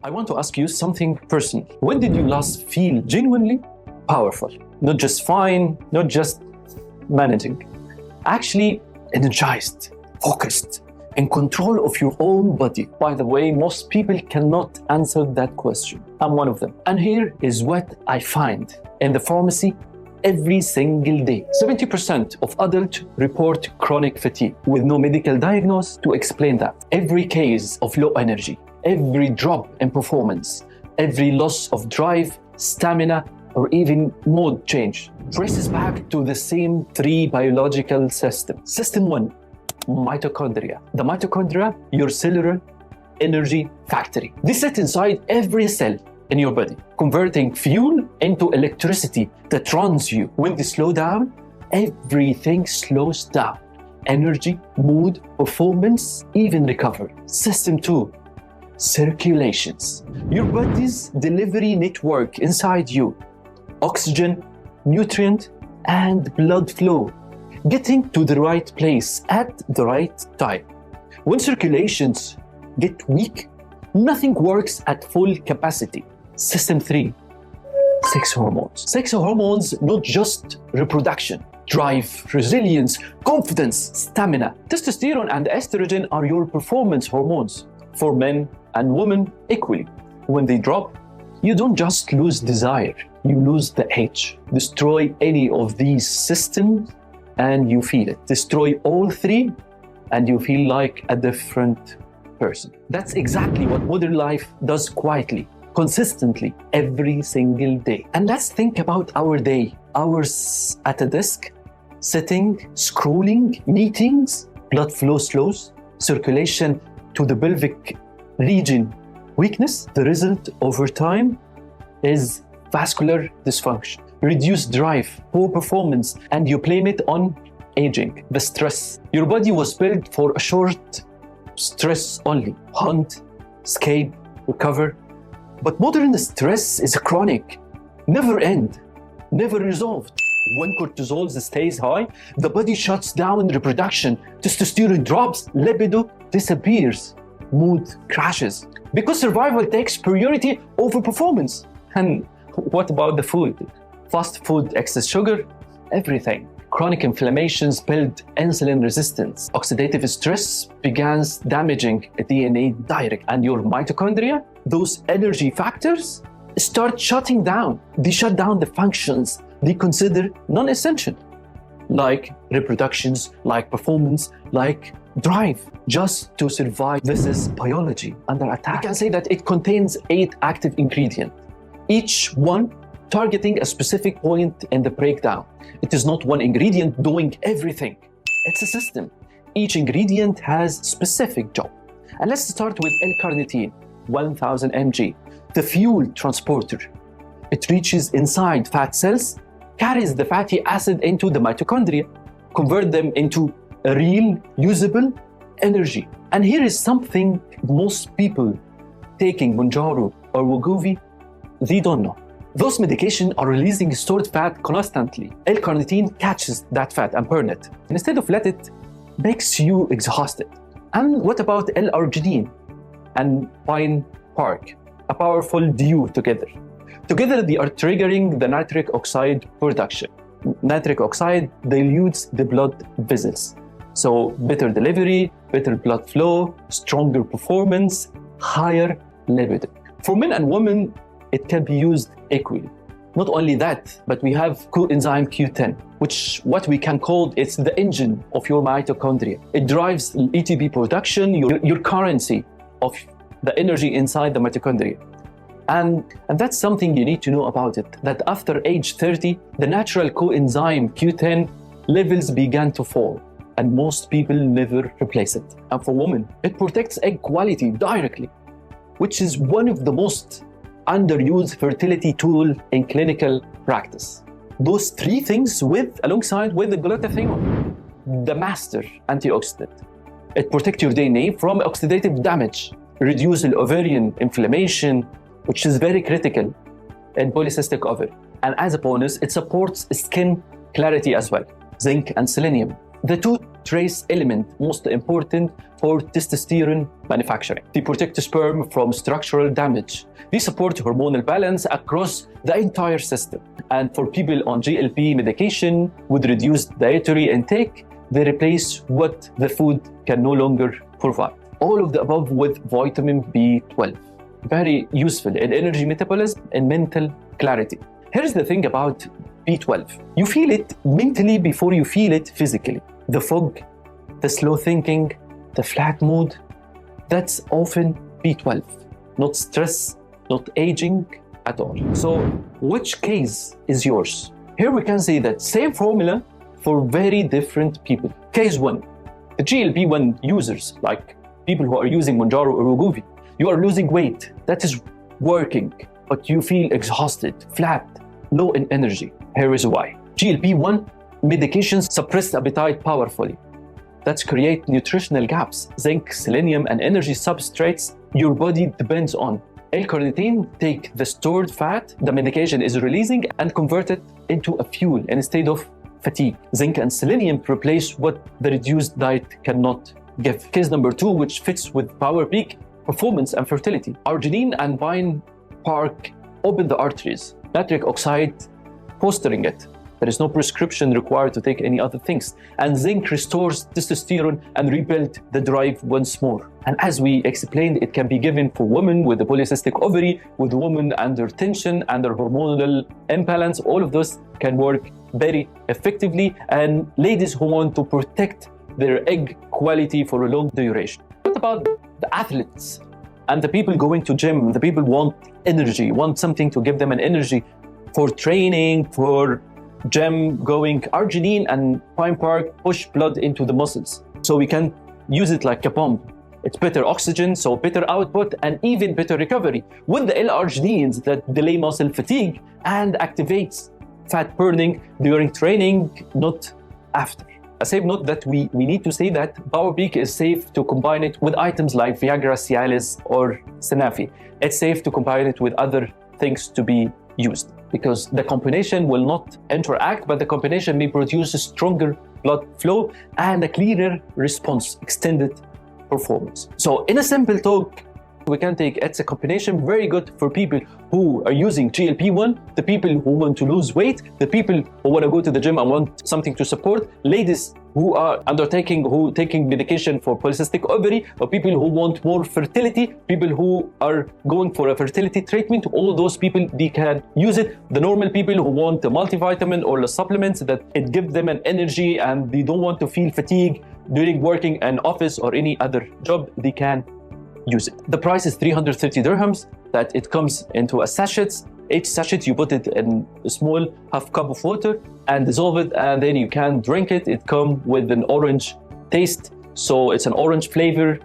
I want to ask you something personal. When did you last feel genuinely powerful? Not just fine, not just managing. Actually energized, focused, in control of your own body. By the way, most people cannot answer that question. I'm one of them. And here is what I find in the pharmacy every single day. 70% of adults report chronic fatigue with no medical diagnosis to explain that. Every case of low energy, every drop in performance, every loss of drive, stamina, or even mode change traces back to the same three biological systems. System 1, mitochondria. The mitochondria, your cellular energy factory. They sit inside every cell in your body, converting fuel into electricity that runs you. When they slow down, everything slows down. Energy, mood, performance, even recovery. System 2, circulations. Your body's delivery network inside you. Oxygen, nutrient, and blood flow, getting to the right place at the right time. When circulations get weak, nothing works at full capacity. System 3, sex hormones. Sex hormones, not just reproduction, drive, resilience, confidence, stamina. Testosterone and estrogen are your performance hormones for men and women equally. When they drop, you don't just lose desire, you lose the edge. Destroy any of these systems and you feel it. Destroy all three and you feel like a different person. That's exactly what modern life does quietly, consistently, every single day. And let's think about our day. Hours at a desk, sitting, scrolling, meetings, blood flow slows, circulation to the pelvic region weakness. The result over time is vascular dysfunction, reduced drive, poor performance, and you blame it on aging, the stress. Your body was built for a short stress only. Hunt, escape, recover. But modern stress is chronic, never end, never resolved. When cortisol stays high, the body shuts down reproduction, testosterone drops, libido disappears, mood crashes. Because survival takes priority over performance. And what about the food? Fast food, excess sugar, everything. Chronic inflammations build insulin resistance. Oxidative stress begins damaging DNA direct. And your mitochondria, those energy factors, start shutting down. They shut down the functions they consider non-essential, like reproductions, like performance, like drive, just to survive. This is biology under attack. We can say that it contains 8 active ingredients, each one targeting a specific point in the breakdown. It is not one ingredient doing everything. It's a system. Each ingredient has specific job. And let's start with L-carnitine, 1000 mg, the fuel transporter. It reaches inside fat cells, carries the fatty acid into the mitochondria, convert them into a real, usable energy. And here is something most people taking Mounjaro or Wegovy, they don't know. Those medications are releasing stored fat constantly. L-carnitine catches that fat and burn it. Instead of let it, makes you exhausted. And what about L-arginine and pine bark, a powerful duo together? Together, they are triggering the nitric oxide production. Nitric oxide dilutes the blood vessels. So better delivery, better blood flow, stronger performance, higher libido. For men and women, it can be used equally. Not only that, but we have coenzyme Q10, which what we can call it's the engine of your mitochondria. It drives ATP production, your currency of the energy inside the mitochondria. And that's something you need to know about it, that after age 30, the natural coenzyme Q10 levels began to fall, and most people never replace it. And for women, it protects egg quality directly, which is one of the most underused fertility tool in clinical practice. Those 3 things alongside with the glutathione, the master antioxidant. It protects your DNA from oxidative damage, reduces ovarian inflammation, which is very critical in polycystic ovary. And as a bonus, it supports skin clarity as well. Zinc and selenium, the two trace element most important for testosterone manufacturing. They protect the sperm from structural damage. They support hormonal balance across the entire system. And for people on GLP medication with reduced dietary intake, they replace what the food can no longer provide. All of the above with vitamin B12. Very useful in energy metabolism and mental clarity. Here's the thing about B12. You feel it mentally before you feel it physically. The fog, the slow thinking, the flat mood, that's often B12. Not stress, not aging at all. So which case is yours? Here we can say that same formula for very different people. Case 1, the GLP-1 users, like people who are using Mounjaro or Wegovy, you are losing weight. That is working, but you feel exhausted, flat, low in energy. Here is why. GLP-1 medications suppress appetite powerfully. That's create nutritional gaps. Zinc, selenium, and energy substrates your body depends on. L-carnitine take the stored fat the medication is releasing and convert it into a fuel instead of fatigue. Zinc and selenium replace what the reduced diet cannot give. Case number 2, which fits with Power Peak, performance and fertility. Arginine and Pine Park open the arteries. Nitric oxide fostering it. There is no prescription required to take any other things. And zinc restores testosterone and rebuild the drive once more. And as we explained, it can be given for women with a polycystic ovary, with women under tension, under hormonal imbalance. All of those can work very effectively. And ladies who want to protect their egg quality for a long duration. What about the athletes and the people going to gym? The people want energy, want something to give them an energy for training, for gym going. Arginine and Pine Park push blood into the muscles, so we can use it like a pump. It's better oxygen, so better output and even better recovery. With the L-arginines that delay muscle fatigue and activates fat burning during training, not after. A safe note that we need to say that Power Peak is safe to combine it with items like Viagra, Cialis, or Sanofi. It's safe to combine it with other things to be used, because the combination will not interact, but the combination may produce a stronger blood flow and a clearer response, extended performance. So in a simple talk, we can take it's a combination very good for people who are using GLP-1, the people who want to lose weight, the people who want to go to the gym and want something to support, ladies who are taking medication for polycystic ovary, or people who want more fertility, people who are going for a fertility treatment. All those people, they can use it. The normal people who want a multivitamin or the supplements that it gives them an energy and they don't want to feel fatigue during working an office or any other job, they can use it. The price is 330 dirhams, that it comes into a sachet. Each sachet, you put it in a small half cup of water and dissolve it, and then you can drink it. It comes with an orange taste, so it's an orange flavor.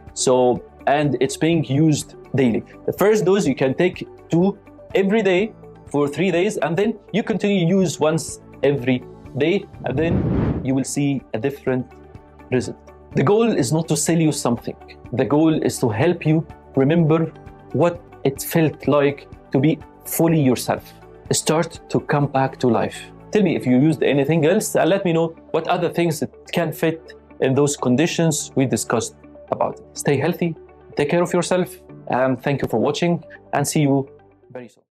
And it's being used daily. The first dose you can take 2 every day for 3 days, and then you continue to use once every day, and then you will see a different result. The goal is not to sell you something. The goal is to help you remember what it felt like to be fully yourself. Start to come back to life. Tell me if you used anything else, and let me know what other things that can fit in those conditions we discussed about. Stay healthy, take care of yourself, and thank you for watching, and see you very soon.